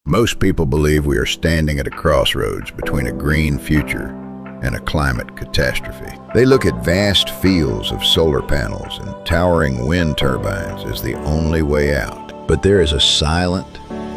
Most people believe we are standing at a crossroads between a green future and a climate catastrophe. They look at vast fields of solar panels and towering wind turbines as the only way out. But there is a silent,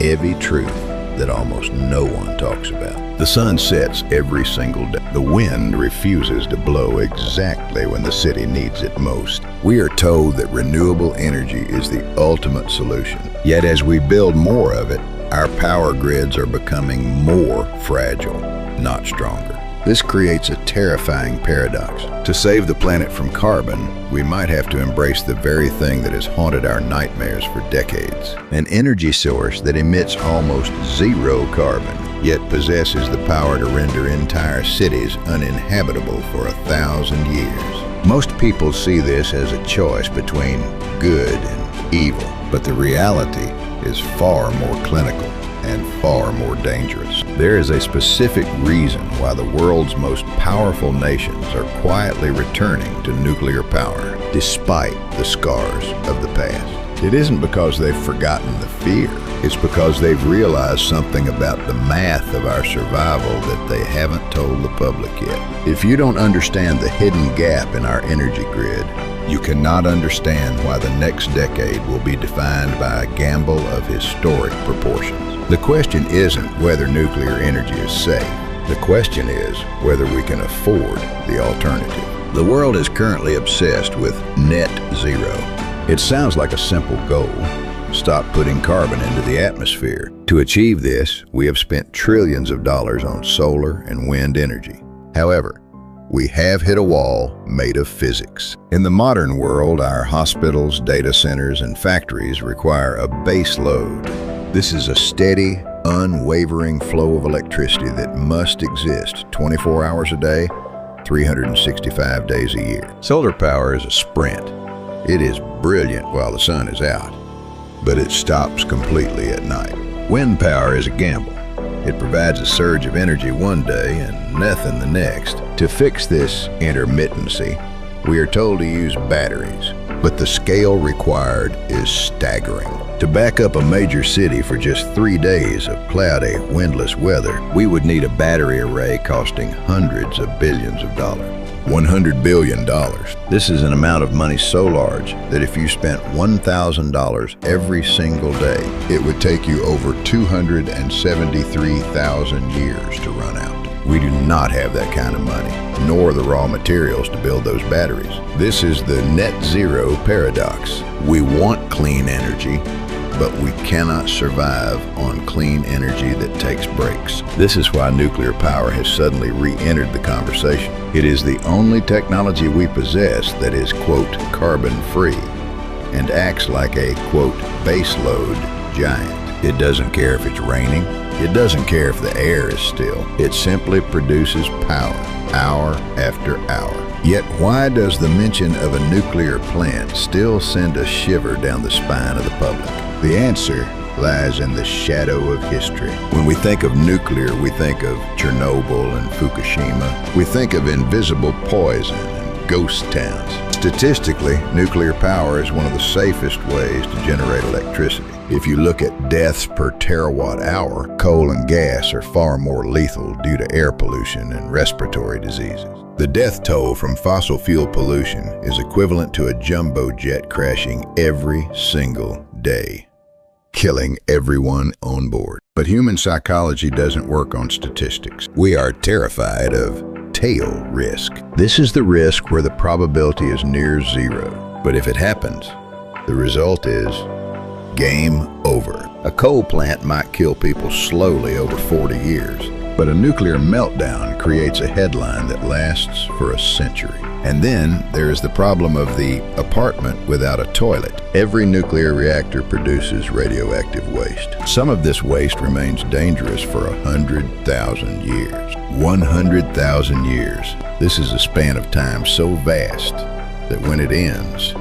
heavy truth that almost no one talks about. The sun sets every single day. The wind refuses to blow exactly when the city needs it most. We are told that renewable energy is the ultimate solution. Yet as we build more of it, our power grids are becoming more fragile, not stronger. This creates a terrifying paradox. To save the planet from carbon, we might have to embrace the very thing that has haunted our nightmares for decades. An energy source that emits almost zero carbon, yet possesses the power to render entire cities uninhabitable for 1,000 years. Most people see this as a choice between good and evil, but the reality is far more clinical and far more dangerous. There is a specific reason why the world's most powerful nations are quietly returning to nuclear power, despite the scars of the past. It isn't because they've forgotten the fear. It's because they've realized something about the math of our survival that they haven't told the public yet. If you don't understand the hidden gap in our energy grid, you cannot understand why the next decade will be defined by a gamble of historic proportions. The question isn't whether nuclear energy is safe. The question is whether we can afford the alternative. The world is currently obsessed with net zero. It sounds like a simple goal. Stop putting carbon into the atmosphere. To achieve this, we have spent trillions of dollars on solar and wind energy. However, we have hit a wall made of physics. In the modern world, our hospitals, data centers, and factories require a base load. This is a steady, unwavering flow of electricity that must exist 24 hours a day, 365 days a year. Solar power is a sprint. It is brilliant while the sun is out, but it stops completely at night. Wind power is a gamble. It provides a surge of energy one day and nothing the next. To fix this intermittency, we are told to use batteries, but the scale required is staggering. To back up a major city for just 3 days of cloudy, windless weather, we would need a battery array costing hundreds of billions of dollars. $100 billion. This is an amount of money so large that if you spent $1,000 every single day, it would take you over 273,000 years to run out. We do not have that kind of money, nor the raw materials to build those batteries. This is the net zero paradox. We want clean energy, but we cannot survive on clean energy that takes breaks. This is why nuclear power has suddenly re-entered the conversation. It is the only technology we possess that is, quote, carbon-free and acts like a, quote, baseload giant. It doesn't care if it's raining. It doesn't care if the air is still. It simply produces power, hour after hour. Yet why does the mention of a nuclear plant still send a shiver down the spine of the public? The answer lies in the shadow of history. When we think of nuclear, we think of Chernobyl and Fukushima. We think of invisible poison and ghost towns. Statistically, nuclear power is one of the safest ways to generate electricity. If you look at deaths per terawatt hour, coal and gas are far more lethal due to air pollution and respiratory diseases. The death toll from fossil fuel pollution is equivalent to a jumbo jet crashing every single day, killing everyone on board. But human psychology doesn't work on statistics. We are terrified of tail risk. This is the risk where the probability is near zero. But if it happens, the result is game over. A coal plant might kill people slowly over 40 years, but a nuclear meltdown creates a headline that lasts for a century. And then there is the problem of the apartment without a toilet. Every nuclear reactor produces radioactive waste. Some of this waste remains dangerous for 100,000 years. 100,000 years. This is a span of time so vast that when it ends,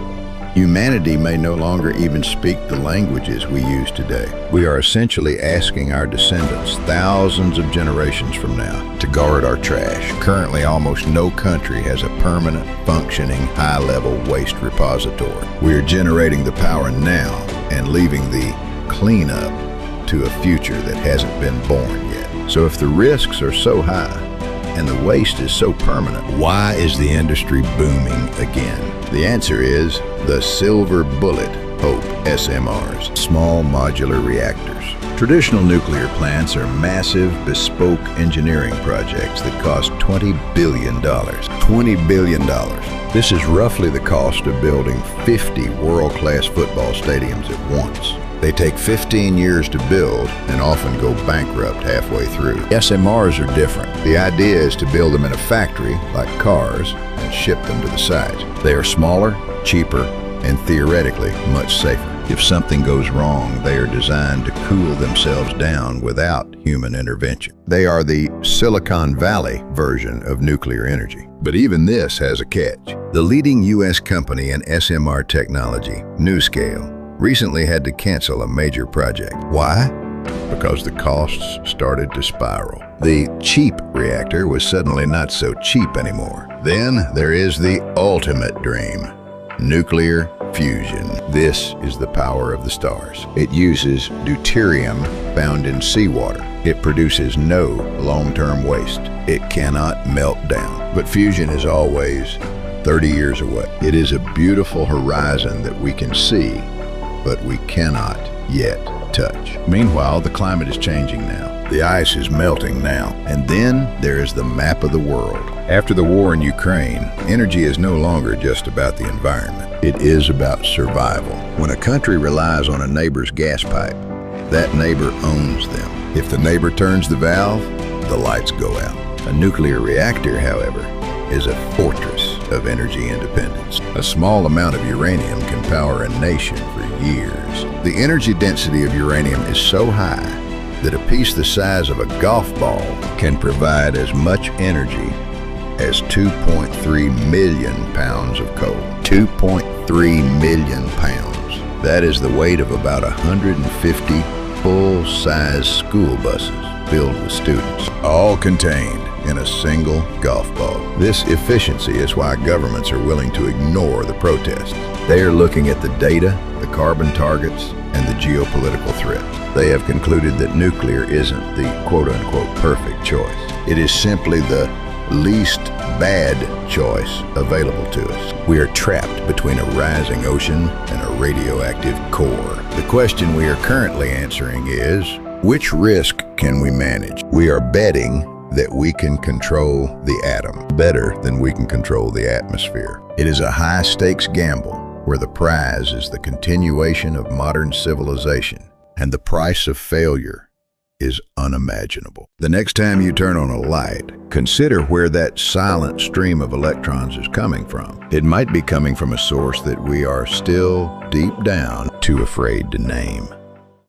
humanity may no longer even speak the languages we use today. We are essentially asking our descendants, thousands of generations from now, to guard our trash. Currently, almost no country has a permanent, functioning, high-level waste repository. We are generating the power now and leaving the cleanup to a future that hasn't been born yet. So if the risks are so high and the waste is so permanent, why is the industry booming again? The answer is the silver bullet hope $SMRs, small modular reactors. Traditional nuclear plants are massive, bespoke engineering projects that cost $20 billion. $20 billion. This is roughly the cost of building 50 world-class football stadiums at once. They take 15 years to build and often go bankrupt halfway through. SMRs are different. The idea is to build them in a factory, like cars, and ship them to the sites. They are smaller, cheaper, and theoretically much safer. If something goes wrong, they are designed to cool themselves down without human intervention. They are the Silicon Valley version of nuclear energy. But even this has a catch. The leading U.S. company in SMR technology, NuScale, recently had to cancel a major project. Why? Because the costs started to spiral. The cheap reactor was suddenly not so cheap anymore. Then there is the ultimate dream: nuclear fusion. This is the power of the stars. It uses deuterium found in seawater. It produces no long-term waste. It cannot melt down. But fusion is always 30 years away. It is a beautiful horizon that we can see, but we cannot yet touch. Meanwhile, the climate is changing now. The ice is melting now. And then there is the map of the world. After the war in Ukraine, energy is no longer just about the environment. It is about survival. When a country relies on a neighbor's gas pipe, that neighbor owns them. If the neighbor turns the valve, the lights go out. A nuclear reactor, however, is a fortress of energy independence. A small amount of uranium can power a nation for years. The energy density of uranium is so high that a piece the size of a golf ball can provide as much energy as 2.3 million pounds of coal. 2.3 million pounds. That is the weight of about 150 full-size school buses filled with students, all contained in a single golf ball. This efficiency is why governments are willing to ignore the protests. They are looking at the data, the carbon targets, and the geopolitical threats. They have concluded that nuclear isn't the quote-unquote perfect choice. It is simply the least bad choice available to us. We are trapped between a rising ocean and a radioactive core. The question we are currently answering is, which risk can we manage? We are betting that we can control the atom better than we can control the atmosphere. It is a high-stakes gamble where the prize is the continuation of modern civilization, and the price of failure is unimaginable. The next time you turn on a light, consider where that silent stream of electrons is coming from. It might be coming from a source that we are still deep down too afraid to name.